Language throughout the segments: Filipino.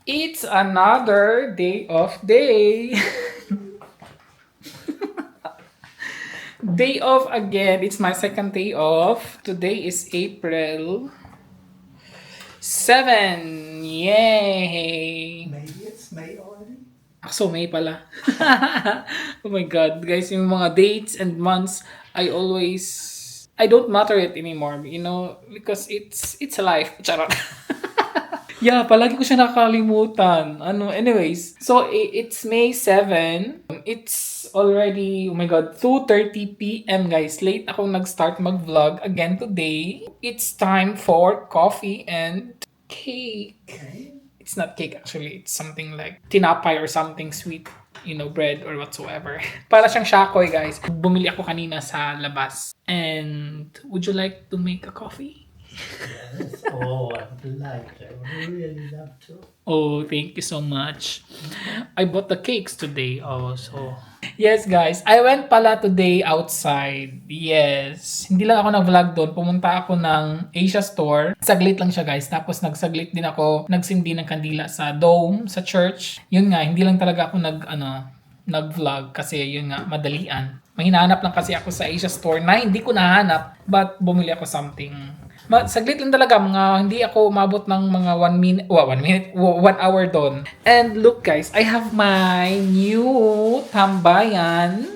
It's another day of day. Day off again. It's my second day off. Today is April 7. Yay! Maybe it's May already. So May pala. Oh my god, guys, yung mga dates and months, I don't matter it anymore, because it's a life. Charot. Yeah, palagi ko siya nakakalimutan. Anyways, so it's May 7. It's already, oh my god, 2:30 p.m. guys. Late akong nag-start mag-vlog again today. It's time for coffee and cake. Okay. It's not cake actually. It's something like tinapay or something sweet. Bread or whatsoever. Para siyang shakoy, guys. Bumili ako kanina sa labas. And would you like to make a coffee? Yes. Oh, I would like to. I would really love to. Oh, thank you so much. I bought the cakes today also. Yes, guys. I went pala today outside. Yes. Hindi lang ako nag-vlog doon. Pumunta ako ng Asia Store. Saglit lang siya, guys. Tapos nagsaglit din ako. Nagsindi ng kandila sa dome, sa church. Yun nga, hindi lang talaga ako nag-vlog kasi yun nga, madalian. May hinahanap lang kasi ako sa Asia Store na hindi ko nahanap. But bumili ako something. Saglit lang talaga, hindi ako umabot ng mga 1 minute, 1 hour doon. And look guys, I have my new tambayan.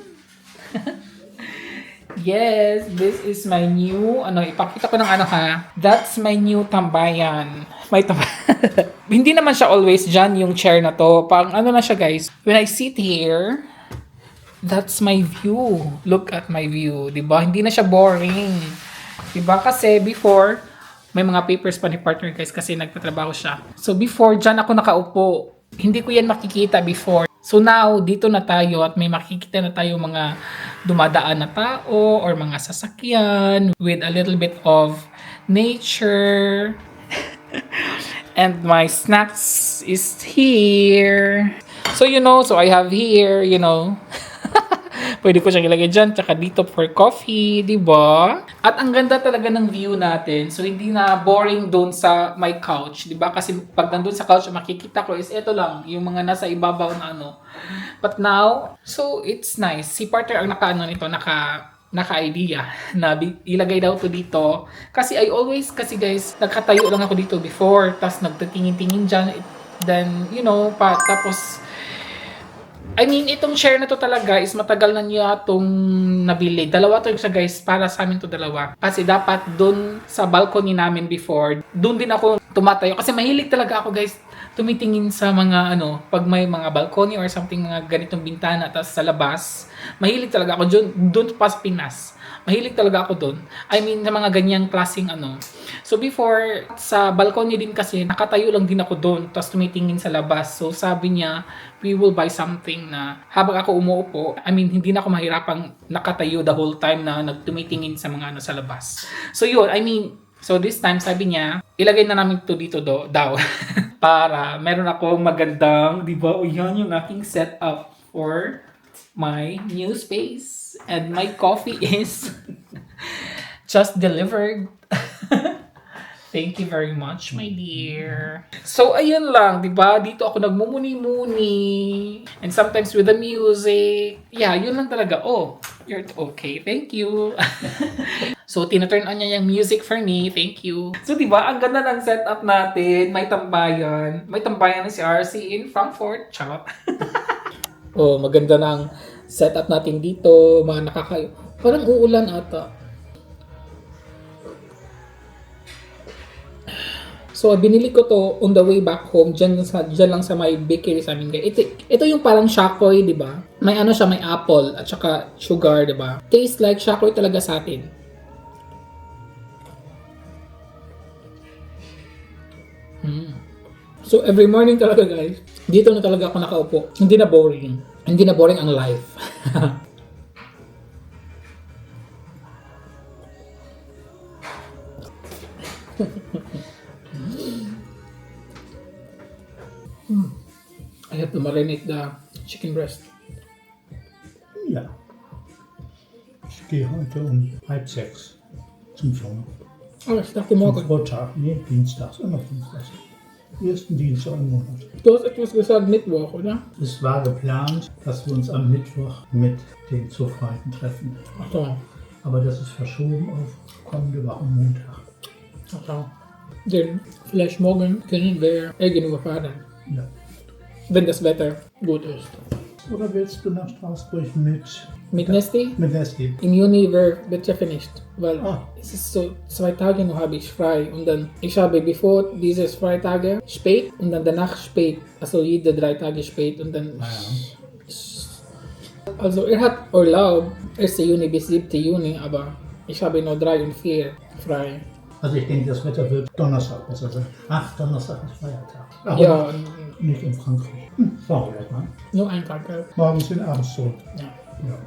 Yes, this is my new, ipakita ko ng ha. That's my new tambayan. May tambayan. Hindi naman siya always dyan yung chair na to. Pang na siya guys, when I sit here, that's my view. Look at my view, 'di ba? Hindi na siya boring. Diba? Kasi before, may mga papers pa ni partner guys kasi nagtatrabaho siya. So before, dyan ako nakaupo. Hindi ko yan makikita before. So now, dito na tayo at may makikita na tayo mga dumadaan na tao or mga sasakyan with a little bit of nature. And my snacks is here. So so I have here, pwede ko siyang ilagay dyan, tsaka dito for coffee, di ba? At ang ganda talaga ng view natin. So, hindi na boring doon sa my couch, di ba? Kasi pag nandun sa couch, makikita ko is ito lang, yung mga nasa ibabaw na But now, so it's nice. Si partner ang naka-idea na ilagay daw to dito. Kasi kasi guys, nagkatayo lang ako dito before, tapos nagtatingin-tingin dyan, then, tapos, itong share na to talaga is matagal na niya itong nabili. Dalawa to siya guys, para sa amin to dalawa. Kasi dapat dun sa balcony namin before, dun din ako tumatayo. Kasi mahilig talaga ako guys, tumitingin sa mga pag may mga balcony or something, mga ganitong bintana, tapos sa labas, mahilig talaga ako dun pa sa Pinas. Mahilig talaga ako dun. Sa mga ganyang klaseng So before, sa balcony din kasi, nakatayo lang din ako dun, tapos tumitingin sa labas. So sabi niya, we will buy something na habang ako umuupo, hindi na ako mahirapang nakatayo the whole time na nagtumitingin sa mga sa labas. So yun, so this time sabi niya, ilagay na namin to dito daw. Para meron ako magandang, di ba? O yan yung aking setup for my new space. And my coffee is just delivered. Thank you very much, my dear. So, ayun lang, di ba? Dito ako nagmumuni-muni. And sometimes with the music. Yeah, yun lang talaga. Oh, you're okay. Thank you. So, tina-turn on niya yung music for me. Thank you. So, di ba? Ang ganda ng setup natin. May tambayan. May tambayan na si RC in Frankfurt. Charot. Oh, maganda ng setup natin dito. Mga parang uulan ata. So, binili ko to on the way back home. Diyan lang sa may bakery sa amin. Ito yung parang shakoy, di ba? May siya, may apple at saka sugar, di ba? Tastes like shakoy talaga sa atin. So, every morning talaga guys, dito na talaga ako nakaupo. Hindi na boring. Hindi na boring ang life. I have to marinate the chicken breast. Ja. Ich gehe heute um 5:30 zum Sommer. Oh, ich dachte Zum morgen. Vortag. Nee, Dienstags. Immer Dienstags. ersten Dienstag im Monat. Du hast etwas gesagt, Mittwoch, oder? Es war geplant, dass wir uns am Mittwoch mit den Zoofreiten treffen. Ach so. Aber das ist verschoben auf kommende Woche Montag. Ach so. Dann vielleicht morgen können wir irgendwo fahren, Ja. wenn das Wetter gut ist. Oder willst du nach Straßburg mit Mit Nesti? Nesti? Im Juni wir treffen nicht, weil Ah. es ist so 2 Tage nur habe ich frei und dann ich habe bevor dieses Freitage spät und dann danach spät, also jede 3 Tage spät und dann also er hat Urlaub 1. Juni bis 7. Juni, aber ich habe nur 3 und 4 frei. Also ich denke, das Wetter wird Donnerstag besser sein. Ach, Donnerstag ist Feiertag. Aber Ja, nicht in Frankreich. Fahren wir gleich mal. nur ein Tag. Morgens und abends zurück. Ja. Ja.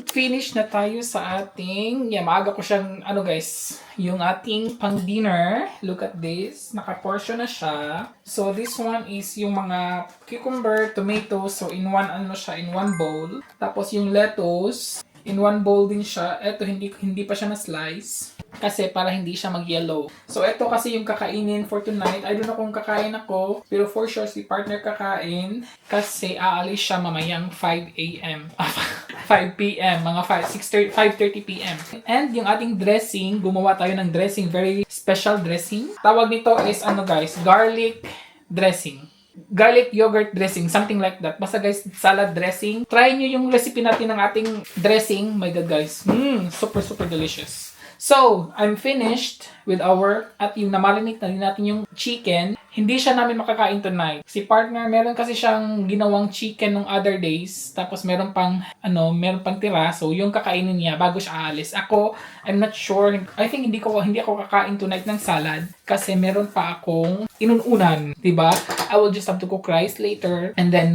Finish na tayo sa ating, maaga ko siyang, guys, yung ating pang dinner. Look at this, naka-portion na siya. So this one is yung mga cucumber, tomato, so in one bowl. Tapos yung lettuce, In one bowl din siya. Ito, hindi pa siya na-slice. Kasi para hindi siya mag-yellow. So, ito kasi yung kakainin for tonight. I don't know kung kakain ako. Pero for sure, si partner kakain. Kasi aalis siya mamayang 5 a.m. 5 p.m. Mga 5:30 p.m. And yung ating dressing, gumawa tayo ng dressing. Very special dressing. Tawag nito is, guys, garlic dressing. Garlic yogurt dressing, something like that. Basta guys, salad dressing. Try nyo yung recipe natin ng ating dressing. My God guys, super super delicious. So, I'm finished with at yung namarinate na din natin yung chicken. Hindi siya namin makakain tonight. Si partner, meron kasi siyang ginawang chicken nung other days. Tapos meron pang tira. So, yung kakainin niya bago siya aalis. Ako, I'm not sure. I think hindi ako kakain tonight ng salad. Kasi meron pa akong inununan. Diba? I will just have to cook rice later. And then,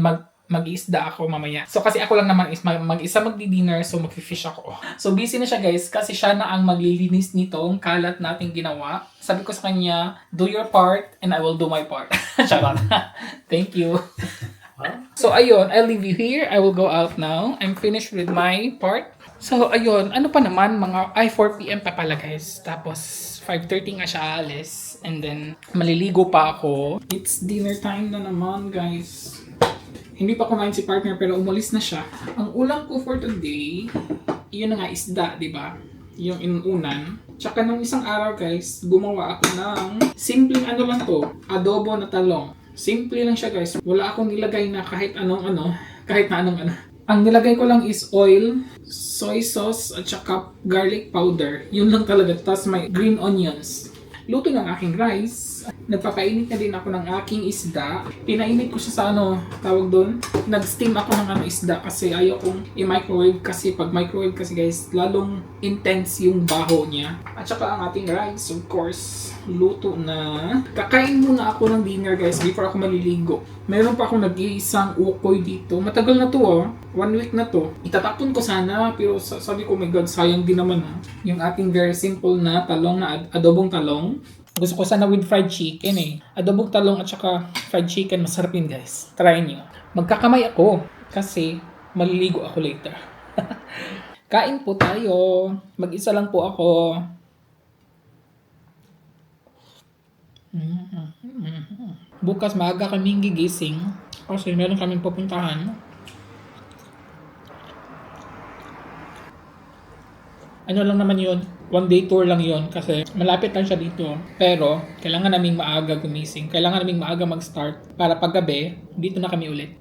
mag-isda ako mamaya. So, kasi ako lang naman is mag-isa magdi-dinner, so mag-fish ako. So, busy na siya guys, kasi siya na ang maglilinis nitong kalat nating ginawa. Sabi ko sa kanya, do your part, and I will do my part. Charot. Thank you. So, ayun, I'll leave you here. I will go out now. I'm finished with my part. So, ayun, ano pa naman, 4 p.m. pa pala guys. Tapos, 5:30 nga siya alis. And then, maliligo pa ako. It's dinner time na naman guys. Hindi pa kumain si partner pero umalis na siya. Ang ulam ko for today, yun na nga isda, di ba? Yung inuunan. Tsaka nung isang araw guys, gumawa ako ng simpleng adobo na talong. Simple lang siya guys. Wala akong nilagay na kahit anong ano. Ang nilagay ko lang is oil, soy sauce, at saka garlic powder. Yun lang talaga. Tapos may green onions. Luto ng aking rice. Nagpapainit na din ako ng aking isda. Pinainit ko siya sa tawag doon. Nag-steam ako ng isda kasi ayaw kong i-microwave kasi pag microwave kasi guys, lalong intense yung baho niya. At saka ang ating rice, of course, luto na. Kakain muna ako ng dinner guys before ako maliligo. Meron pa akong nag-iisang ukoy dito. Matagal na to 1 week na to. Itatapon ko sana pero sabi ko, my God, sayang din naman yung ating very simple na talong na adobong talong. Gusto ko sana with fried chicken Adobong talong at saka fried chicken, masarap yun guys. Try nyo. Magkakamay ako kasi maliligo ako later. Kain po tayo. Mag-isa lang po ako. Bukas maaga kaming gigising kasi meron kaming pupuntahan. Ano lang naman yun, 1 day tour lang yun kasi malapit lang siya dito. Pero kailangan naming maaga gumising. Kailangan naming maaga mag-start para paggabi, dito na kami ulit.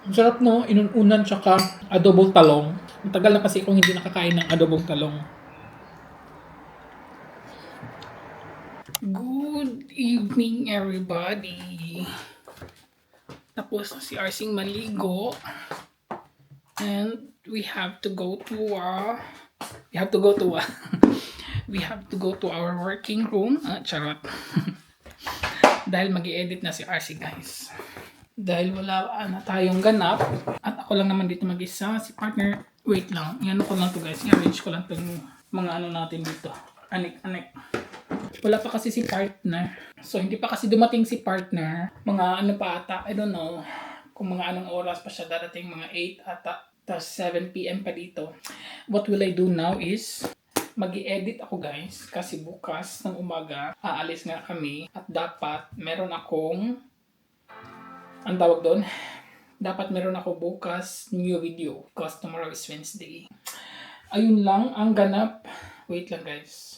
Ang sarap no, inuunan tsaka adobong talong. Matagal na kasi akong hindi nakakain ng adobong talong. Good evening everybody. Tapos si Arsing maligo. And we have to go to our working room. Charot. Dahil magi-edit na si Arsing guys. Dahil wala na tayong ganap. At ako lang naman dito mag-isa. Si partner, wait lang. Yan ko lang to guys. I-arrange ko lang itong mga natin dito. Anik. Wala pa kasi si partner. So, hindi pa kasi dumating si partner. Mga pa ata, I don't know. Kung mga anong oras pa siya darating, mga 8 ata. Tapos 7 p.m. pa dito. What will I do now is, mag-i-edit ako guys. Kasi bukas ng umaga, aalis nga kami. At dapat, meron akong, ang tawag doon, dapat meron ako bukas new video. Because tomorrow is Wednesday. Ayun lang, ang ganap. Wait lang guys.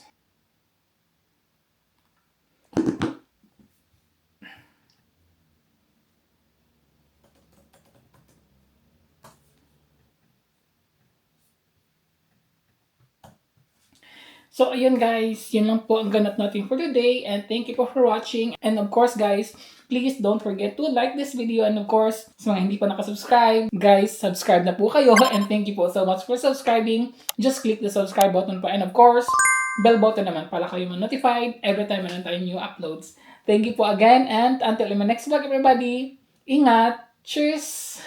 So, ayun guys, yun lang po ang ganap natin for today. And thank you po for watching. And of course guys, please don't forget to like this video. And of course, sa mga hindi pa nakasubscribe, guys, subscribe na po kayo. And thank you po so much for subscribing. Just click the subscribe button po. And of course, bell button naman para kayo ma-notified every time meron tayong new uploads. Thank you po again. And until my next vlog everybody, ingat! Cheers!